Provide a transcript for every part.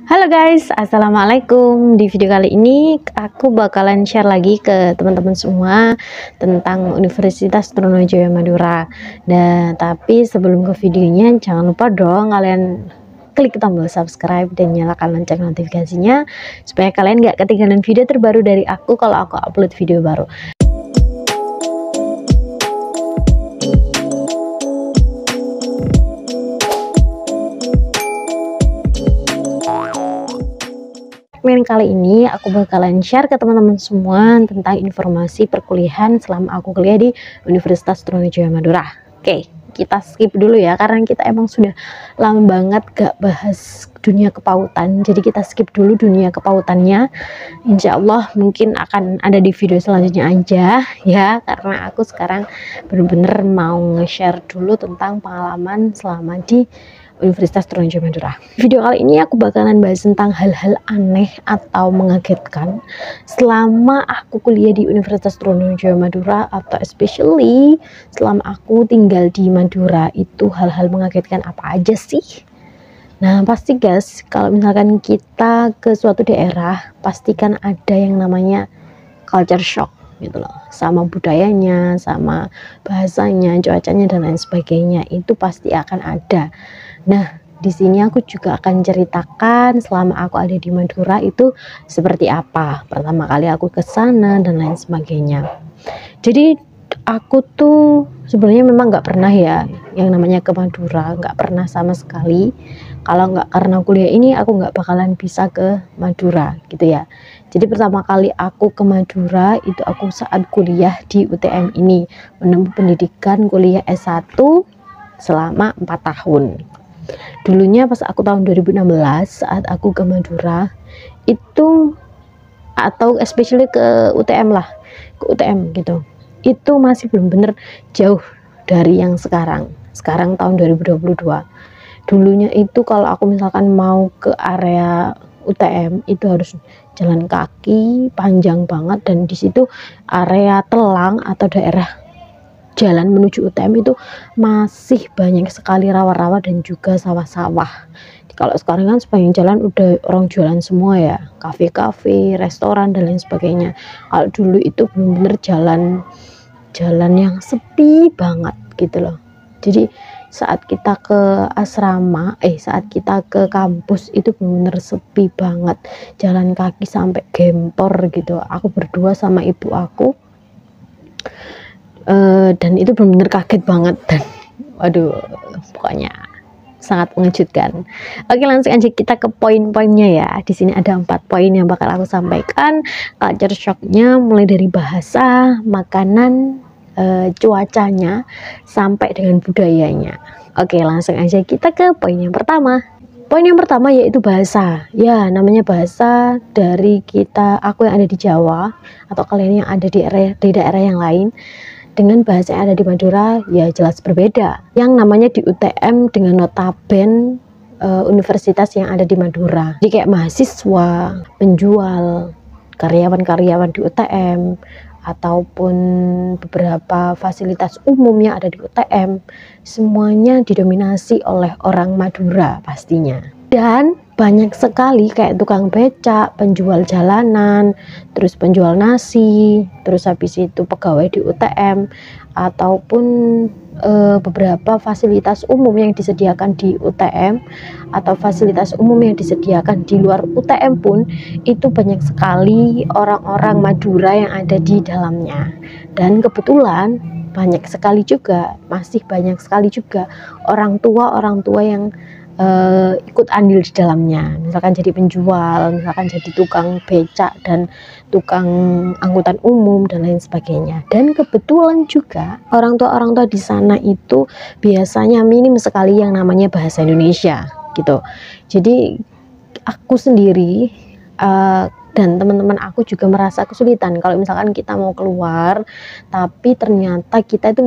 Halo guys, assalamualaikum. Di video kali ini aku bakalan share lagi ke teman-teman semua tentang Universitas Trunojoyo Madura. Dan tapi sebelum ke videonya, jangan lupa dong kalian klik tombol subscribe dan nyalakan lonceng notifikasinya supaya kalian gak ketinggalan video terbaru dari aku kalau aku upload video baru. Kali ini aku bakalan share ke teman-teman semua tentang informasi perkuliahan selama aku kuliah di Universitas Trunojoyo Madura. Oke, kita skip dulu ya karena kita emang sudah lama banget gak bahas dunia kepautan, jadi kita skip dulu dunia kepautannya. Insya Allah mungkin akan ada di video selanjutnya aja ya, karena aku sekarang bener-bener mau nge-share dulu tentang pengalaman selama di Universitas Trunojoyo Madura. Video kali ini aku bakalan bahas tentang hal-hal aneh atau mengagetkan selama aku kuliah di Universitas Trunojoyo Madura, atau especially selama aku tinggal di Madura. Itu hal-hal mengagetkan apa aja sih? Nah pasti guys, kalau misalkan kita ke suatu daerah pastikan ada yang namanya culture shock gitu loh, sama budayanya, sama bahasanya, cuacanya dan lain sebagainya, itu pasti akan ada. Nah, di sini aku juga akan ceritakan selama aku ada di Madura itu seperti apa. Pertama kali aku ke sana dan lain sebagainya. Jadi aku tuh sebenarnya memang nggak pernah ya yang namanya ke Madura, nggak pernah sama sekali. Kalau nggak karena kuliah ini aku nggak bakalan bisa ke Madura gitu ya. Jadi pertama kali aku ke Madura itu aku saat kuliah di UTM ini, menempuh pendidikan kuliah S1 selama 4 tahun. Dulunya pas aku tahun 2016 saat aku ke Madura itu, atau especially ke UTM lah, ke UTM gitu, itu masih belum bener jauh dari yang sekarang tahun 2022. Dulunya itu kalau aku misalkan mau ke area UTM itu harus jalan kaki panjang banget, dan di situ area Telang atau daerah jalan menuju UTM itu masih banyak sekali rawa-rawa dan juga sawah-sawah. Kalau sekarang kan sepanjang jalan udah orang jualan semua ya, kafe-kafe, restoran dan lain sebagainya. Kalau dulu itu benar-benar jalan yang sepi banget gitu loh. Jadi saat kita ke asrama, saat kita ke kampus itu benar-benar sepi banget, jalan kaki sampai gempor gitu. Aku berdua sama ibu aku, dan itu benar-benar kaget banget, dan waduh pokoknya sangat mengejutkan. Oke, langsung aja kita ke poin-poinnya ya. Di sini ada 4 poin yang bakal aku sampaikan. Culture shocknya mulai dari bahasa, makanan, cuacanya sampai dengan budayanya. Oke, langsung aja kita ke poin yang pertama. Poin yang pertama yaitu bahasa. Ya, namanya bahasa dari aku yang ada di Jawa atau kalian yang ada di daerah yang lain dengan bahasa yang ada di Madura ya jelas berbeda. Yang namanya di UTM dengan notaben universitas yang ada di Madura. Jadi kayak mahasiswa, penjual, karyawan-karyawan di UTM, ataupun beberapa fasilitas umum yang ada di UTM, semuanya didominasi oleh orang Madura pastinya. Dan banyak sekali kayak tukang becak, penjual jalanan, terus penjual nasi, terus habis itu pegawai di UTM, ataupun beberapa fasilitas umum yang disediakan di UTM atau fasilitas umum yang disediakan di luar UTM pun itu banyak sekali orang-orang Madura yang ada di dalamnya. Dan kebetulan masih banyak sekali juga orang tua yang ikut andil di dalamnya, misalkan jadi penjual, misalkan jadi tukang becak dan tukang angkutan umum dan lain sebagainya. Dan kebetulan juga orang tua di sana itu biasanya minim sekali yang namanya bahasa Indonesia gitu. Jadi aku sendiri dan teman-teman aku juga merasa kesulitan kalau misalkan kita mau keluar tapi ternyata kita itu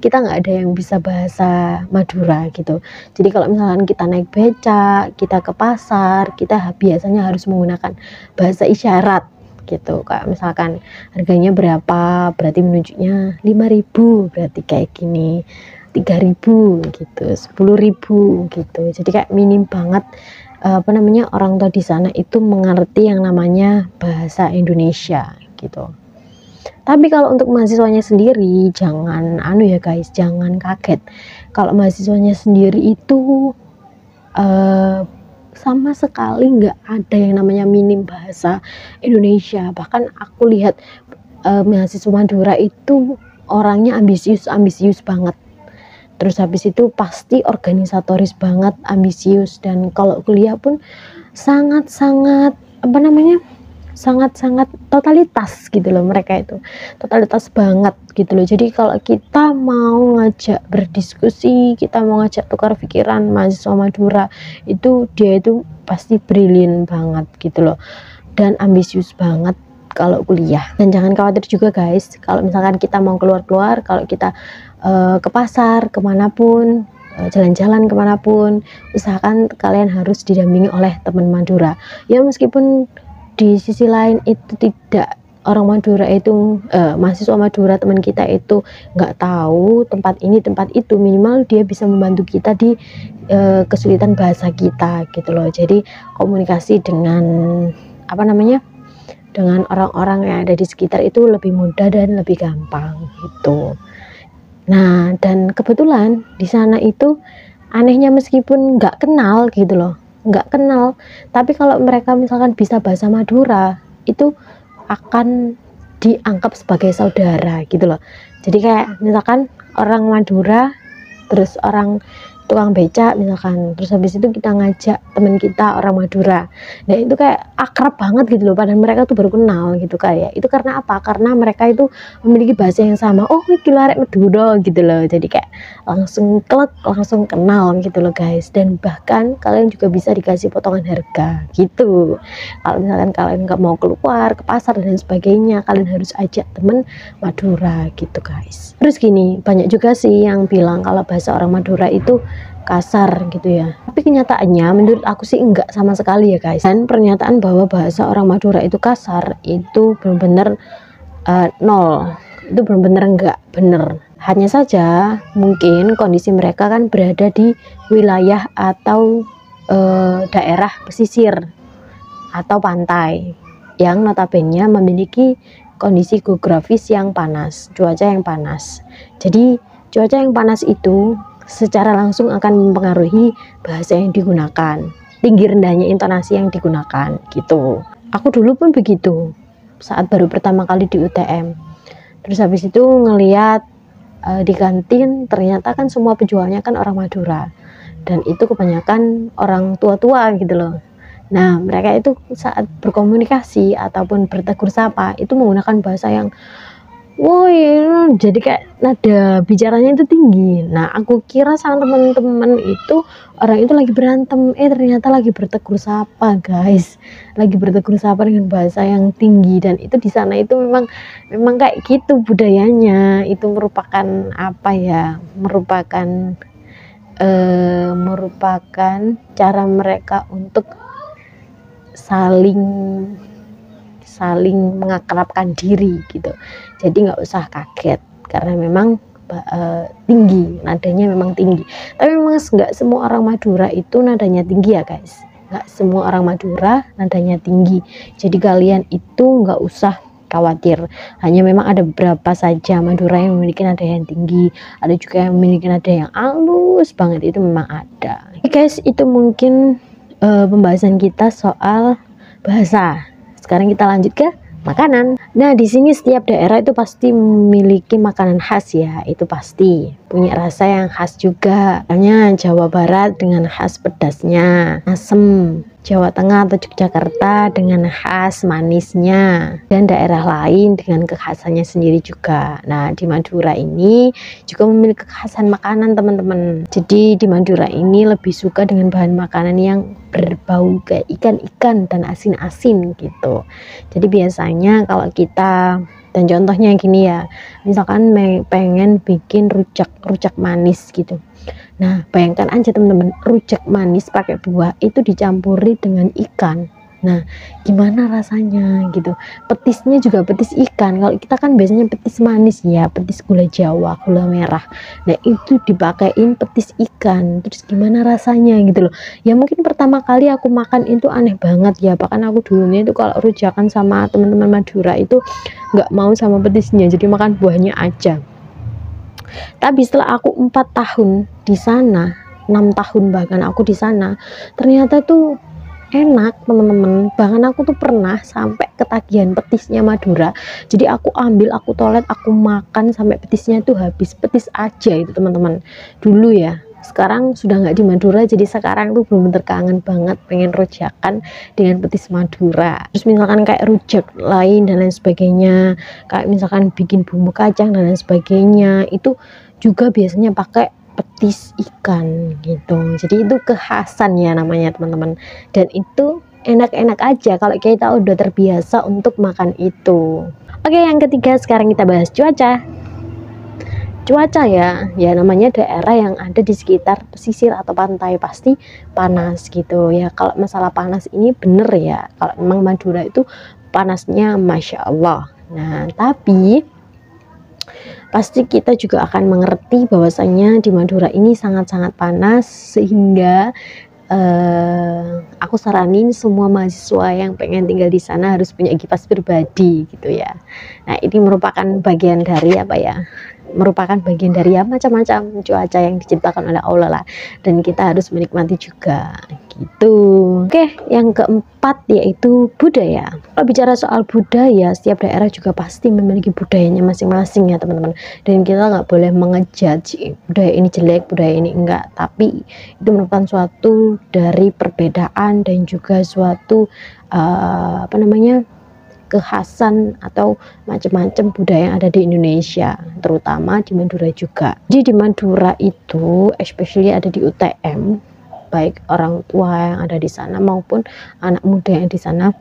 kita nggak ada yang bisa bahasa Madura gitu. Jadi kalau misalkan kita naik becak, kita ke pasar, kita biasanya harus menggunakan bahasa isyarat gitu. Kayak misalkan harganya berapa, berarti menunjuknya 5.000, berarti kayak gini, 3.000 gitu, 10.000 gitu. Jadi kayak minim banget apa namanya, orang tua di sana itu mengerti yang namanya bahasa Indonesia gitu. Tapi kalau untuk mahasiswanya sendiri jangan anu ya guys, jangan kaget kalau mahasiswanya sendiri itu sama sekali nggak ada yang namanya minim bahasa Indonesia. Bahkan aku lihat mahasiswa Madura itu orangnya ambisius banget. Terus habis itu pasti organisatoris banget, ambisius, dan kalau kuliah pun sangat-sangat apa namanya, sangat-sangat totalitas gitu loh. Mereka itu totalitas banget gitu loh. Jadi kalau kita mau ngajak berdiskusi, kita mau ngajak tukar pikiran mahasiswa Madura, itu dia itu pasti brilian banget gitu loh, dan ambisius banget kalau kuliah. Dan jangan khawatir juga guys, kalau misalkan kita mau keluar-keluar, kalau kita ke pasar, kemanapun, jalan-jalan kemanapun, usahakan kalian harus didampingi oleh teman Madura. Ya meskipun di sisi lain itu tidak, orang Madura itu mahasiswa Madura teman kita itu nggak tahu tempat ini tempat itu, minimal dia bisa membantu kita di kesulitan bahasa kita gitu loh. Jadi komunikasi dengan apa namanya, dengan orang-orang yang ada di sekitar itu lebih mudah dan lebih gampang gitu. Nah, dan kebetulan di sana itu anehnya meskipun nggak kenal gitu loh, nggak kenal, tapi kalau mereka misalkan bisa bahasa Madura, itu akan dianggap sebagai saudara gitu loh. Jadi kayak misalkan orang Madura, terus orang tukang becak misalkan, terus habis itu kita ngajak teman kita orang Madura, nah itu kayak akrab banget gitu loh, padahal mereka tuh baru kenal gitu. Kayak itu karena apa? Karena mereka itu memiliki bahasa yang sama. Oh iki arek Madura gitu loh, jadi kayak langsung klek, langsung kenal gitu loh guys. Dan bahkan kalian juga bisa dikasih potongan harga gitu. Kalau misalkan kalian nggak mau keluar ke pasar dan sebagainya, kalian harus ajak temen Madura gitu guys. Terus gini, banyak juga sih yang bilang kalau bahasa orang Madura itu kasar gitu ya, tapi kenyataannya menurut aku sih enggak sama sekali ya guys. Dan pernyataan bahwa bahasa orang Madura itu kasar itu benar-benar nol, itu benar-benar enggak bener. Hanya saja mungkin kondisi mereka kan berada di wilayah atau daerah pesisir atau pantai yang notabene memiliki kondisi geografis yang panas, cuaca yang panas. Jadi cuaca yang panas itu secara langsung akan mempengaruhi bahasa yang digunakan, tinggi rendahnya intonasi yang digunakan gitu. Aku dulu pun begitu saat baru pertama kali di UTM. Terus habis itu ngeliat di kantin, ternyata kan semua penjualnya kan orang Madura, dan itu kebanyakan orang tua-tua gitu loh. Nah mereka itu saat berkomunikasi ataupun bertegur sapa itu menggunakan bahasa yang woi, jadi kayak nada bicaranya itu tinggi. Nah aku kira sama teman-teman itu orang itu lagi berantem, ternyata lagi bertegur sapa guys, lagi bertegur sapa dengan bahasa yang tinggi. Dan itu di sana itu memang kayak gitu budayanya. Itu merupakan apa ya, merupakan cara mereka untuk saling mengakrabkan diri gitu. Jadi nggak usah kaget karena memang tinggi, nadanya memang tinggi. Tapi memang nggak semua orang Madura itu nadanya tinggi ya guys, nggak semua orang Madura nadanya tinggi. Jadi kalian itu nggak usah khawatir, hanya memang ada beberapa saja Madura yang memiliki nada yang tinggi, ada juga yang memiliki nada yang halus banget, itu memang ada. Oke guys, itu mungkin pembahasan kita soal bahasa. Sekarang kita lanjut ke makanan. Nah, di sini setiap daerah itu pasti memiliki makanan khas ya, itu pasti punya rasa yang khas juga. Misalnya Jawa Barat dengan khas pedasnya, asem. Jawa Tengah atau Yogyakarta dengan khas manisnya, dan daerah lain dengan kekhasannya sendiri juga. Nah, di Madura ini juga memiliki kekhasan makanan teman-teman. Jadi di Madura ini lebih suka dengan bahan makanan yang berbau kayak ikan-ikan dan asin-asin gitu. Jadi biasanya kalau kita, dan contohnya gini ya, misalkan pengen bikin rujak manis gitu. Nah bayangkan aja teman-teman, rujak manis pakai buah itu dicampuri dengan ikan, Nah, gimana rasanya gitu. Petisnya juga petis ikan. Kalau kita kan biasanya petis manis ya, petis gula Jawa, gula merah. Nah, itu dipakein petis ikan. Terus gimana rasanya gitu loh. Ya mungkin pertama kali aku makan itu aneh banget ya. Bahkan aku dulunya itu kalau rujakan sama teman-teman Madura itu nggak mau sama petisnya, jadi makan buahnya aja. Tapi setelah aku 4 tahun di sana, 6 tahun bahkan aku di sana, ternyata tuh enak temen-temen. Bahkan aku tuh pernah sampai ketagihan petisnya Madura, jadi aku ambil, aku tolet, aku makan sampai petisnya tuh habis. Petis aja itu teman-teman dulu ya. Sekarang sudah nggak di Madura, jadi sekarang tuh belum kangen banget pengen rujakan dengan petis Madura. Terus misalkan kayak rujak lain dan lain sebagainya, kayak misalkan bikin bumbu kacang dan lain sebagainya, itu juga biasanya pakai petis ikan gitu. Jadi itu kekhasan ya namanya teman-teman, dan itu enak-enak aja kalau kita udah terbiasa untuk makan itu. Oke, yang ketiga sekarang kita bahas cuaca. Cuaca ya namanya daerah yang ada di sekitar pesisir atau pantai pasti panas gitu ya. Kalau masalah panas ini bener ya, kalau memang Madura itu panasnya Masya Allah. Nah, tapi pasti kita juga akan mengerti bahwasanya di Madura ini sangat-sangat panas, sehingga aku saranin semua mahasiswa yang pengen tinggal di sana harus punya kipas pribadi gitu ya. Nah, ini merupakan bagian dari apa ya, merupakan bagian dari ya macam-macam cuaca yang diciptakan oleh Allah lah, dan kita harus menikmati juga gitu. Oke, yang keempat yaitu budaya. Kalau bicara soal budaya, setiap daerah juga pasti memiliki budayanya masing-masing ya teman-teman, dan kita nggak boleh mengejudge budaya ini jelek, budaya ini enggak, tapi itu merupakan suatu dari perbedaan dan juga suatu apa namanya, kekhasan atau macam-macam budaya yang ada di Indonesia, terutama di Madura juga. Jadi di Madura itu especially ada di UTM, baik orang tua yang ada di sana maupun anak muda yang di sana.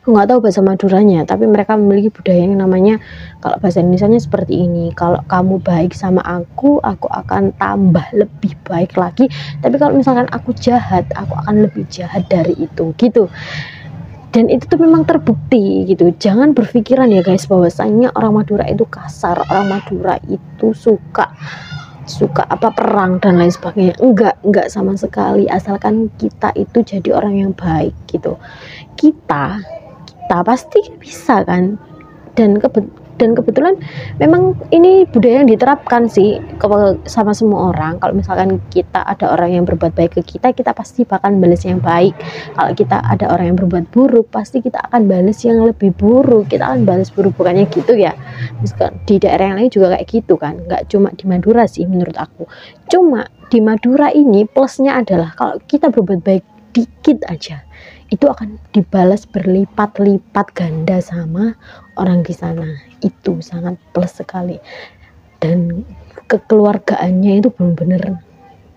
Aku nggak tahu bahasa Maduranya, tapi mereka memiliki budaya yang namanya, kalau bahasa Indonesianya seperti ini, kalau kamu baik sama aku akan tambah lebih baik lagi, tapi kalau misalkan aku jahat, aku akan lebih jahat dari itu gitu. Dan itu tuh memang terbukti gitu. Jangan berpikiran ya guys bahwasanya orang Madura itu kasar, orang Madura itu suka apa perang dan lain sebagainya. Enggak sama sekali, asalkan kita itu jadi orang yang baik gitu. Kita pasti bisa kan. Dan kebetulan memang ini budaya yang diterapkan sih sama semua orang. Kalau misalkan kita ada orang yang berbuat baik ke kita, kita pasti bakal balas yang baik. Kalau kita ada orang yang berbuat buruk, pasti kita akan balas yang lebih buruk. Kita akan balas buruk, bukannya gitu ya. Misalkan di daerah yang lain juga kayak gitu kan, nggak cuma di Madura sih menurut aku. Cuma di Madura ini plusnya adalah kalau kita berbuat baik dikit aja, itu akan dibalas berlipat-lipat ganda sama orang di sana. Itu sangat plus sekali, dan kekeluargaannya itu benar-benar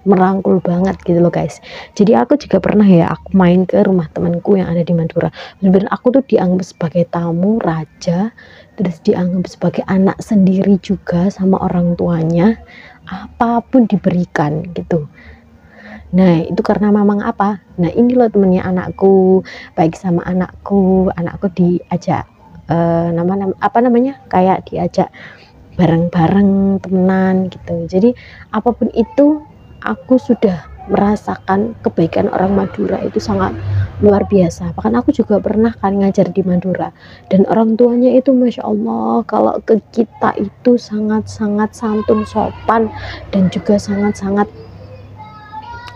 merangkul banget gitu loh guys. Jadi aku juga pernah ya, aku main ke rumah temanku yang ada di Madura, benar-benar aku tuh dianggap sebagai tamu raja, terus dianggap sebagai anak sendiri juga sama orang tuanya, apapun diberikan gitu. Nah, itu karena memang apa? Nah, ini loh temennya anakku, baik sama anakku diajak apa namanya? Kayak diajak bareng-bareng temenan gitu. Jadi apapun itu aku sudah merasakan kebaikan orang Madura itu sangat luar biasa. Bahkan aku juga pernah kan ngajar di Madura, dan orang tuanya itu Masya Allah kalau ke kita itu sangat-sangat santun, sopan, dan juga sangat-sangat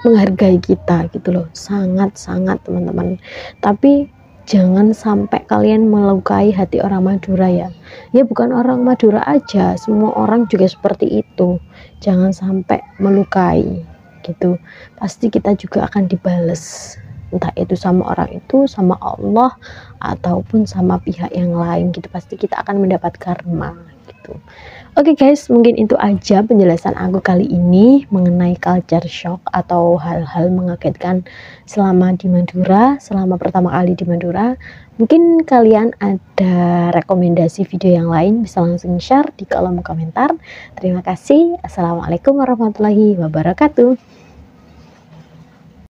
menghargai kita gitu loh, sangat-sangat teman-teman. Tapi jangan sampai kalian melukai hati orang Madura ya. Ya bukan orang Madura aja, semua orang juga seperti itu. Jangan sampai melukai gitu. Pasti kita juga akan dibales, entah itu sama orang itu, sama Allah, ataupun sama pihak yang lain gitu. Pasti kita akan mendapat karma gitu. Oke guys, mungkin itu aja penjelasan aku kali ini mengenai culture shock atau hal-hal mengagetkan selama di Madura, selama pertama kali di Madura. Mungkin kalian ada rekomendasi video yang lain, bisa langsung share di kolom komentar. Terima kasih. Assalamualaikum warahmatullahi wabarakatuh.